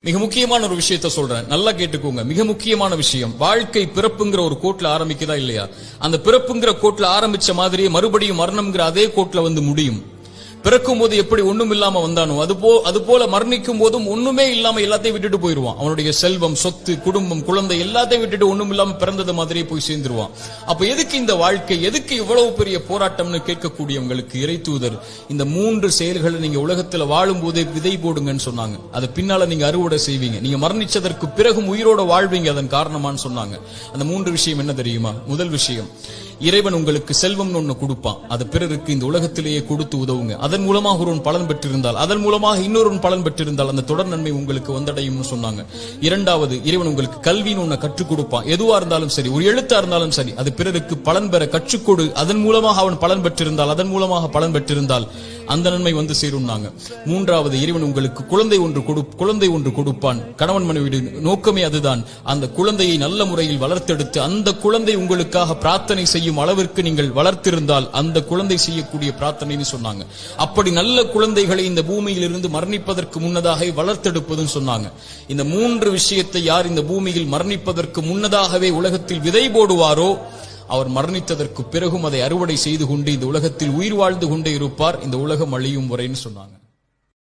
மிக முக்கியமான ஒரு விஷயத்த சொல்றேன், நல்லா கேட்டுக்கோங்க. மிக முக்கியமான விஷயம், வாழ்க்கை பிறப்புங்கிற ஒரு கோட்ல ஆரம்பிக்குதா இல்லையா? அந்த பிறப்புங்கிற கோட்ல ஆரம்பிச்ச மாதிரியே மறுபடியும் மரணம்ங்கிற அதே கோட்ல வந்து முடியும். பிறக்கும் போது எப்படி ஒண்ணும் இல்லாம வந்தானோ அது போல மரணிக்கும் போதும் ஒண்ணுமே இல்லாம எல்லாத்தையும் விட்டுட்டு போயிருவான். அவனுடைய செல்வம், சொத்து, குடும்பம், குழந்தை எல்லாத்தையும் விட்டுட்டு ஒண்ணும் இல்லாம பிறந்தது மாதிரியே போய் சேர்ந்துருவான். அப்ப எதுக்கு இந்த வாழ்க்கை, எதுக்கு இவ்வளவு பெரிய போராட்டம்னு கேட்கக்கூடியவங்களுக்கு இறை தூதர் இந்த 3 செயல்களை நீங்க உலகத்துல வாழும் போதே விதை போடுங்கன்னு சொன்னாங்க. அது பின்னால நீங்க அறுவடை செய்வீங்க, நீங்க மரணிச்சதற்கு பிறகும் உயிரோட வாழ்வீங்க அதன் காரணமான்னு சொன்னாங்க. அந்த 3 விஷயம் என்ன தெரியுமா? முதல் விஷயம், இறைவன் உங்களுக்கு செல்வம்னு ஒண்ணு கொடுப்பான், அது பிறருக்கு இந்த உலகத்திலேயே கொடுத்து உதவுங்க. அதன் மூலமாக ஒருவன் பலன் பெற்றிருந்தால், அதன் மூலமாக இன்னொரு பலன் பெற்றிருந்தால் அந்த தொடர் நன்மை உங்களுக்கு வந்தடையும்னு சொன்னாங்க. இரண்டாவது, இறைவன் உங்களுக்கு கல்வின்னு ஒண்ணு கற்றுக் கொடுப்பான். எதுவா இருந்தாலும் சரி, ஒரு எழுத்தா இருந்தாலும் சரி, அது பிறருக்கு பலன் பெற கற்றுக்கொடு. அதன் மூலமாக அவன் பலன் பெற்றிருந்தால், அதன் மூலமாக பலன் பெற்றிருந்தால் அந்த நன்மை வந்து சேரும்னாங்க. மூன்றாவது, இறைவன் உங்களுக்கு குழந்தை ஒன்று கொடுப்பான். கணவன் மனைவி நோக்கமே அதுதான். அந்த குழந்தையை நல்ல முறையில் வளர்த்தெடுத்து அந்த குழந்தை உங்களுக்காக பிரார்த்தனை செய்யும் அளவிற்கு நீங்கள் வளர்த்திருந்தால் அந்த குழந்தை செய்யக்கூடிய பிரார்த்தனைன்னு சொன்னாங்க. அப்படி நல்ல குழந்தைகளை இந்த பூமியில் இருந்து மரணிப்பதற்கு முன்னதாக வளர்த்தெடுப்பதுன்னு சொன்னாங்க. இந்த 3 விஷயத்தை யார் இந்த பூமியில் மரணிப்பதற்கு முன்னதாகவே உலகத்தில் விதை போடுவாரோ அவர் மரணித்ததற்கு பிறகும் அதை அறுவடை செய்து கொண்டு இந்த உலகத்தில் உயிர் வாழ்ந்து கொண்டே இருப்பார், இந்த உலகம் அழியும் வரைன்னு சொன்னாங்க.